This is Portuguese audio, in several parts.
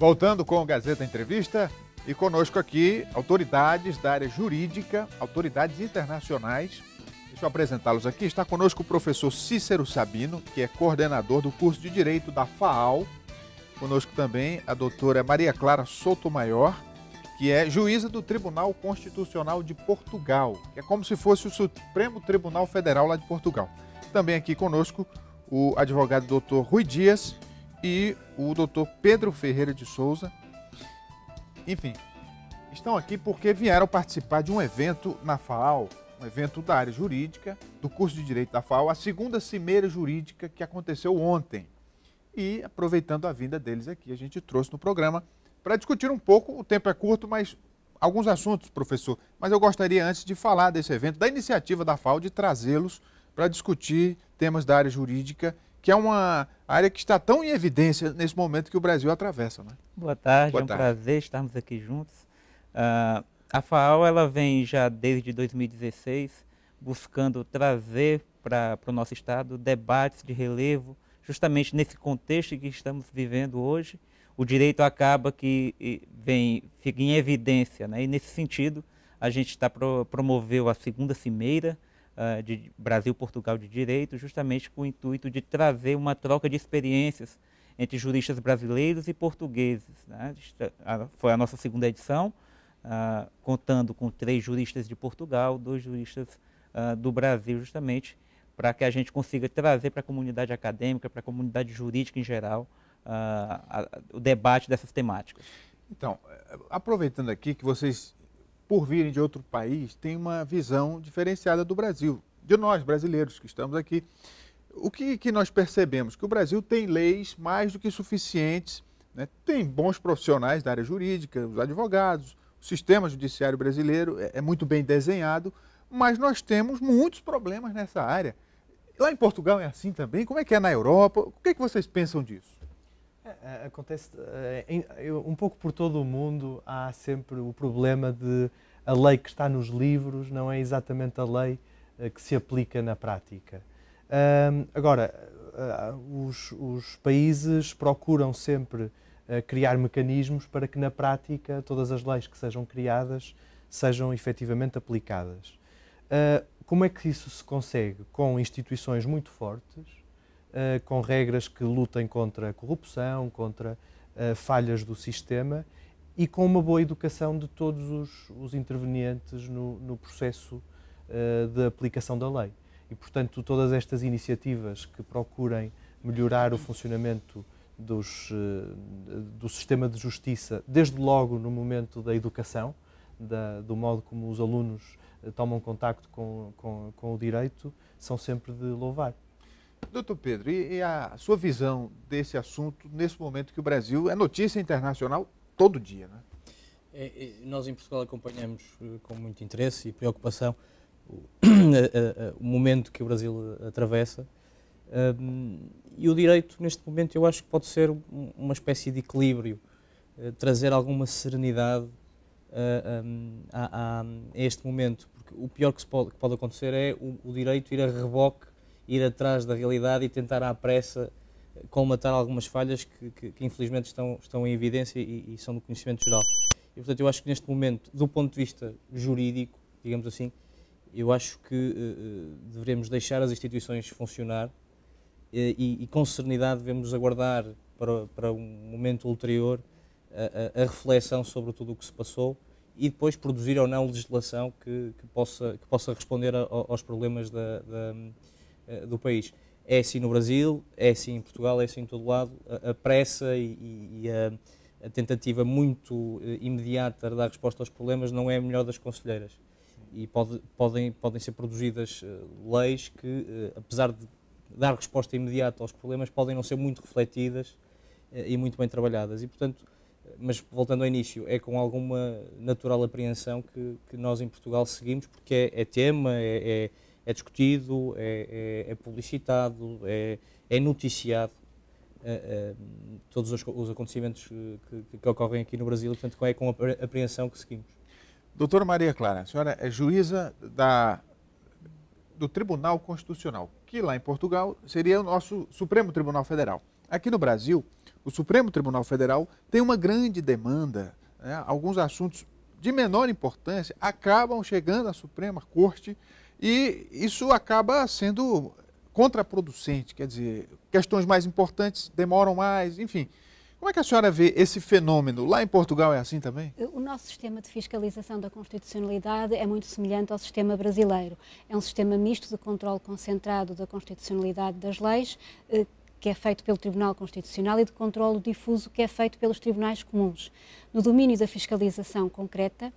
Voltando com o Gazeta Entrevista e conosco aqui autoridades da área jurídica, autoridades internacionais. Deixa eu apresentá-los aqui. Está conosco o professor Cícero Sabino, que é coordenador do curso de Direito da FAAL. Conosco também a doutora Maria Clara Sotomayor, que é juíza do Tribunal Constitucional de Portugal, que é como se fosse o Supremo Tribunal Federal lá de Portugal. Também aqui conosco o advogado doutor Rui Dias e o doutor Pedro Ferreira de Souza. Enfim, estão aqui porque vieram participar de um evento na FAAL, um evento da área jurídica, do curso de Direito da FAAL, a segunda cimeira jurídica que aconteceu ontem. E, aproveitando a vinda deles aqui, a gente trouxe no programa para discutir um pouco, o tempo é curto, mas alguns assuntos, professor. Mas eu gostaria, antes de falar desse evento, da iniciativa da FAAL, de trazê-los para discutir temas da área jurídica, que é uma área que está tão em evidência nesse momento que o Brasil atravessa, né? Boa tarde, Boa é um tarde. prazer estarmos aqui juntos. A FAAL ela vem já desde 2016 buscando trazer para o nosso estado debates de relevo, justamente nesse contexto que estamos vivendo hoje. O direito acaba que fica em evidência, né? E nesse sentido a gente promoveu a segunda cimeira de Brasil-Portugal de Direito, justamente com o intuito de trazer uma troca de experiências entre juristas brasileiros e portugueses, né? Foi a nossa segunda edição, contando com 3 juristas de Portugal, 2 juristas do Brasil, justamente para que a gente consiga trazer para a comunidade acadêmica, para a comunidade jurídica em geral, o debate dessas temáticas. Então, aproveitando aqui que vocês, por virem de outro país, têm uma visão diferenciada do Brasil, de nós brasileiros que estamos aqui. O que nós percebemos? Que o Brasil tem leis mais do que suficientes, né? Tem bons profissionais da área jurídica, os advogados, o sistema judiciário brasileiro é muito bem desenhado, mas nós temos muitos problemas nessa área. Lá em Portugal é assim também? Como é que é na Europa? O que vocês pensam disso? Acontece um pouco por todo o mundo. Há sempre o problema de a lei que está nos livros não é exatamente a lei que se aplica na prática. Agora, os países procuram sempre criar mecanismos para que na prática todas as leis que sejam criadas sejam efetivamente aplicadas. Como é que isso se consegue? Com instituições muito fortes, com regras que lutem contra a corrupção, contra falhas do sistema e com uma boa educação de todos os intervenientes no processo de aplicação da lei. E, portanto, todas estas iniciativas que procurem melhorar o funcionamento do sistema de justiça, desde logo no momento da educação, do modo como os alunos tomam contacto com o direito, são sempre de louvar. Doutor Pedro, e a sua visão desse assunto nesse momento que o Brasil é notícia internacional todo dia, né? Nós em Portugal acompanhamos com muito interesse e preocupação o momento que o Brasil atravessa, e o direito neste momento eu acho que pode ser uma espécie de equilíbrio, trazer alguma serenidade a este momento, porque o pior que pode acontecer é o direito ir a reboque, ir atrás da realidade e tentar à pressa colmatar algumas falhas que infelizmente estão em evidência e são do conhecimento geral. E, portanto, eu acho que neste momento, do ponto de vista jurídico, digamos assim, eu acho que devemos deixar as instituições funcionar e com serenidade devemos aguardar para um momento ulterior a reflexão sobre tudo o que se passou e depois produzir ou não legislação que possa responder aos problemas do país. É assim no Brasil, é assim em Portugal, é assim em todo lado. A pressa e a tentativa muito imediata de dar resposta aos problemas não é a melhor das conselheiras. E podem ser produzidas leis que, apesar de dar resposta imediata aos problemas, podem não ser muito refletidas e muito bem trabalhadas. E, portanto, mas voltando ao início, é com alguma natural apreensão que nós em Portugal seguimos, porque é tema, é discutido, é publicitado, é noticiado todos os acontecimentos que ocorrem aqui no Brasil, portanto é com apreensão que seguimos. Doutora Maria Clara, a senhora é juíza do Tribunal Constitucional, que lá em Portugal seria o nosso Supremo Tribunal Federal. Aqui no Brasil, o Supremo Tribunal Federal tem uma grande demanda, né? Alguns assuntos de menor importância acabam chegando à Suprema Corte e isso acaba sendo contraproducente, quer dizer, questões mais importantes demoram mais, enfim. Como é que a senhora vê esse fenômeno? Lá em Portugal é assim também? O nosso sistema de fiscalização da constitucionalidade é muito semelhante ao sistema brasileiro. É um sistema misto de controle concentrado da constitucionalidade das leis, que é feito pelo Tribunal Constitucional, e de controle difuso, que é feito pelos tribunais comuns. No domínio da fiscalização concreta,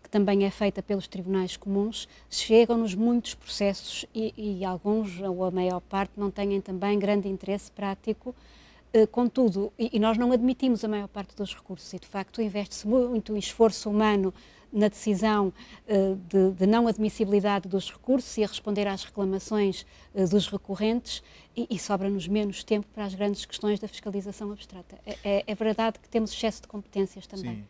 que também é feita pelos tribunais comuns, chegam-nos muitos processos e alguns, ou a maior parte, não têm também grande interesse prático. Contudo, e nós não admitimos a maior parte dos recursos e, de facto, investe-se muito esforço humano na decisão de não admissibilidade dos recursos e a responder às reclamações dos recorrentes e sobra-nos menos tempo para as grandes questões da fiscalização abstrata. É verdade que temos excesso de competências também. Sim.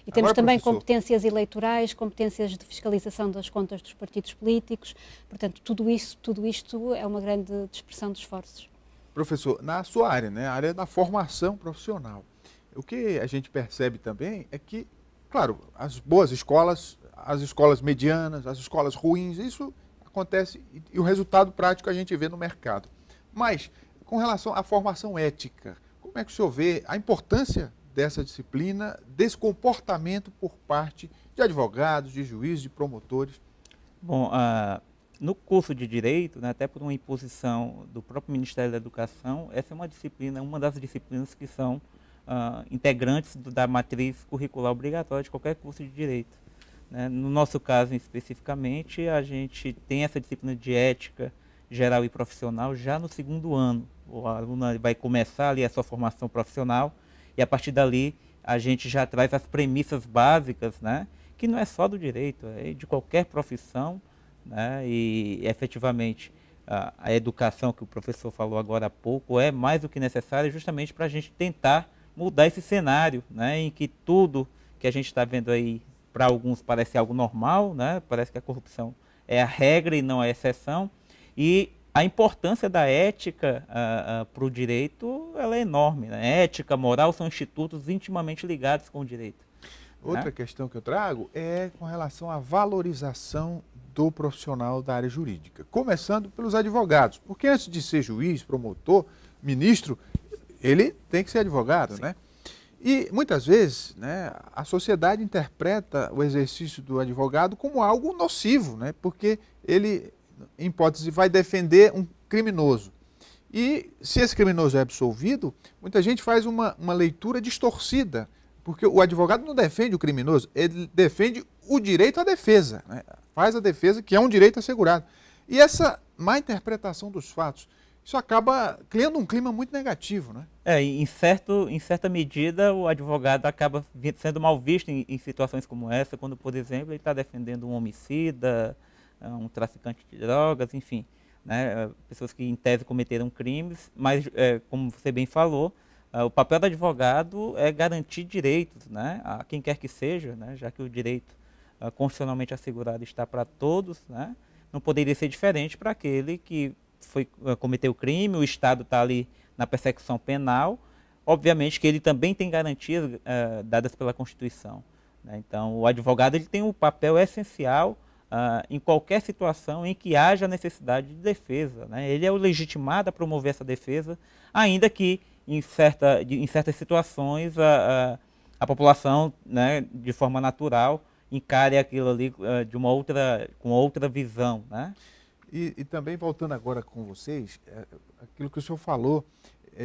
E temos Agora, também professor, competências eleitorais, competências de fiscalização das contas dos partidos políticos. Portanto, tudo isto é uma grande dispersão de esforços. Professor, na sua área, né, a área da formação profissional, o que a gente percebe também é que, claro, as boas escolas, as escolas medianas, as escolas ruins, isso acontece e o resultado prático a gente vê no mercado. Mas, com relação à formação ética, como é que o senhor vê a importância dessa disciplina, desse comportamento por parte de advogados, de juízes, de promotores? Bom, no curso de Direito, né, até por uma imposição do próprio Ministério da Educação, essa é uma disciplina, uma das disciplinas que são integrantes da matriz curricular obrigatória de qualquer curso de Direito. Né? No nosso caso, especificamente, a gente tem essa disciplina de ética geral e profissional já no segundo ano. O aluno vai começar ali a sua formação profissional e, a partir dali, a gente já traz as premissas básicas, né, que não é só do direito, é de qualquer profissão, né, e efetivamente a educação que o professor falou agora há pouco é mais do que necessária justamente para a gente tentar mudar esse cenário, né, em que tudo que a gente está vendo aí, para alguns parece algo normal, né, parece que a corrupção é a regra e não a exceção, e a importância da ética para o direito ela é enorme. Né? Ética, moral são institutos intimamente ligados com o direito. Outra questão que eu trago é com relação à valorização do profissional da área jurídica, começando pelos advogados, porque antes de ser juiz, promotor, ministro, ele tem que ser advogado, Sim. né? E muitas vezes, né, a sociedade interpreta o exercício do advogado como algo nocivo, né? Porque ele, em hipótese, vai defender um criminoso. E se esse criminoso é absolvido, muita gente faz uma leitura distorcida, porque o advogado não defende o criminoso, ele defende o direito à defesa, né? Faz a defesa, que é um direito assegurado. E essa má interpretação dos fatos, isso acaba criando um clima muito negativo, né? Em certa medida, o advogado acaba sendo mal visto em situações como essa, quando, por exemplo, ele está defendendo um homicida, um traficante de drogas, enfim, né, pessoas que em tese cometeram crimes, mas, como você bem falou, o papel do advogado é garantir direitos, né, a quem quer que seja, né, já que o direito constitucionalmente assegurado está para todos, né, não poderia ser diferente para aquele que cometeu o crime, o Estado está ali na persecução penal, obviamente que ele também tem garantias dadas pela Constituição. Né, então, o advogado ele tem um papel essencial em qualquer situação em que haja necessidade de defesa. Né? Ele é o legitimado a promover essa defesa, ainda que em certas situações a população, né, de forma natural, encare aquilo ali com outra visão. Né? E também, voltando agora com vocês, aquilo que o senhor falou,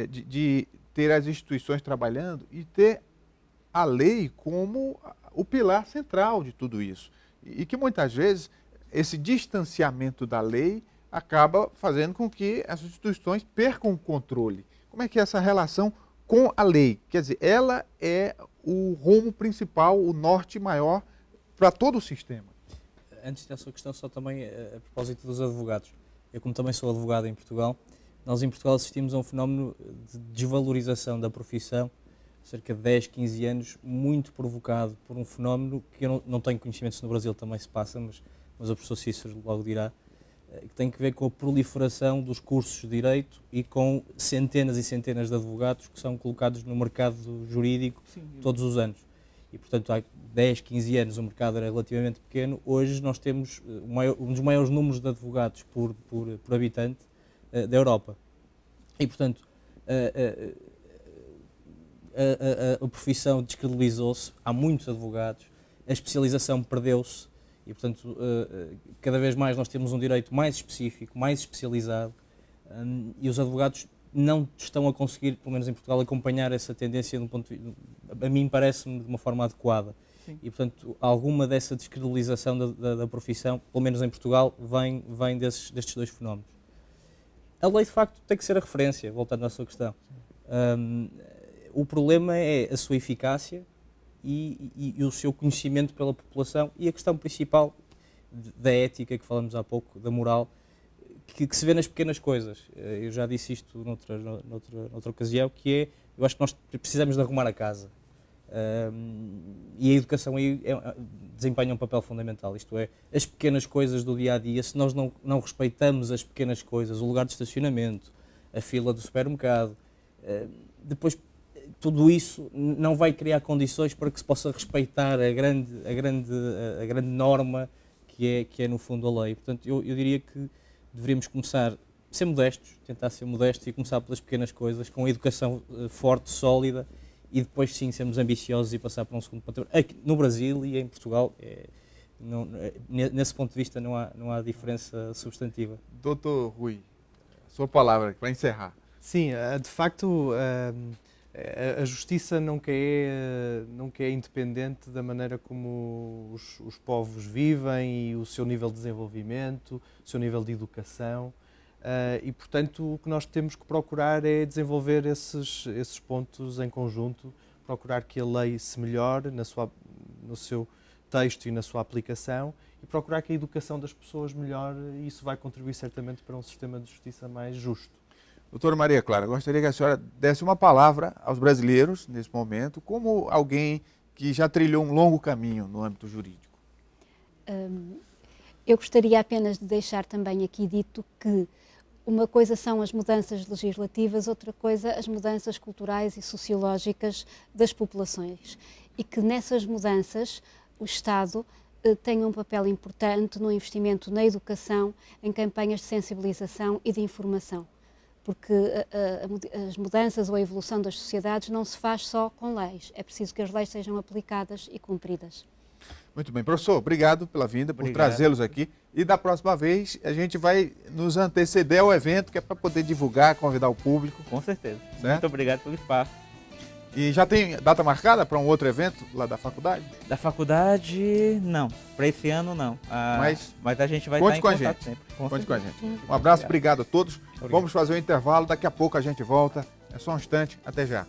de ter as instituições trabalhando e ter a lei como o pilar central de tudo isso. E que muitas vezes esse distanciamento da lei acaba fazendo com que as instituições percam o controle. Como é que é essa relação com a lei? Quer dizer, ela é o rumo principal, o norte maior para todo o sistema. Antes da sua questão, só também a propósito dos advogados. Eu, como também sou advogado em Portugal, nós em Portugal assistimos a um fenómeno de desvalorização da profissão, cerca de 10, 15 anos, muito provocado por um fenómeno que eu não tenho conhecimento se no Brasil também se passa, mas o professor Cícero logo dirá, que tem que ver com a proliferação dos cursos de Direito e com centenas e centenas de advogados que são colocados no mercado jurídico todos os anos. E, portanto, há 10, 15 anos o mercado era relativamente pequeno, hoje nós temos um dos maiores números de advogados por habitante da Europa. E, portanto, a profissão descredibilizou-se, há muitos advogados, a especialização perdeu-se e, portanto, cada vez mais nós temos um direito mais específico, mais especializado e os advogados não estão a conseguir, pelo menos em Portugal, acompanhar essa tendência de um ponto de vista, a mim parece-me de uma forma adequada. Sim. E, portanto, alguma dessa descredibilização da profissão, pelo menos em Portugal, vem destes dois fenómenos. A lei, de facto, tem que ser a referência, voltando à sua questão. O problema é a sua eficácia e o seu conhecimento pela população e a questão principal da ética, que falamos há pouco, da moral, que se vê nas pequenas coisas. Eu já disse isto noutra ocasião, que é, eu acho que nós precisamos de arrumar a casa. E a educação aí desempenha um papel fundamental, isto é, as pequenas coisas do dia-a-dia, se nós não respeitamos as pequenas coisas, o lugar de estacionamento, a fila do supermercado, depois tudo isso não vai criar condições para que se possa respeitar a grande norma que é no fundo a lei. Portanto, eu diria que deveríamos começar a ser modestos, tentar ser modestos e começar pelas pequenas coisas, com a educação forte, sólida, e depois sim sermos ambiciosos e passar para um segundo patamar. Aqui no Brasil e em Portugal, nesse ponto de vista não há diferença substantiva. Doutor Rui, sua palavra para encerrar. Sim, de facto a justiça nunca é independente da maneira como os povos vivem e o seu nível de desenvolvimento, o seu nível de educação. E, portanto, o que nós temos que procurar é desenvolver esses pontos em conjunto, procurar que a lei se melhore no seu texto e na sua aplicação e procurar que a educação das pessoas melhore, e isso vai contribuir certamente para um sistema de justiça mais justo. Doutora Maria Clara, gostaria que a senhora desse uma palavra aos brasileiros nesse momento, como alguém que já trilhou um longo caminho no âmbito jurídico. Eu gostaria apenas de deixar também aqui dito que uma coisa são as mudanças legislativas, outra coisa as mudanças culturais e sociológicas das populações. E que nessas mudanças o Estado tem um papel importante no investimento na educação, em campanhas de sensibilização e de informação. Porque as mudanças ou a evolução das sociedades não se faz só com leis. É preciso que as leis sejam aplicadas e cumpridas. Muito bem, professor, obrigado pela vinda, por trazê-los aqui. E da próxima vez a gente vai nos anteceder ao evento, que é para poder divulgar, convidar o público. Com certeza. Certo? Muito obrigado pelo espaço. E já tem data marcada para um outro evento lá da faculdade? Da faculdade, não. Para esse ano, não. Mas a gente vai estar em contato sempre. Conte com a gente. Um abraço, obrigado a todos. Vamos fazer um intervalo, daqui a pouco a gente volta. É só um instante, até já.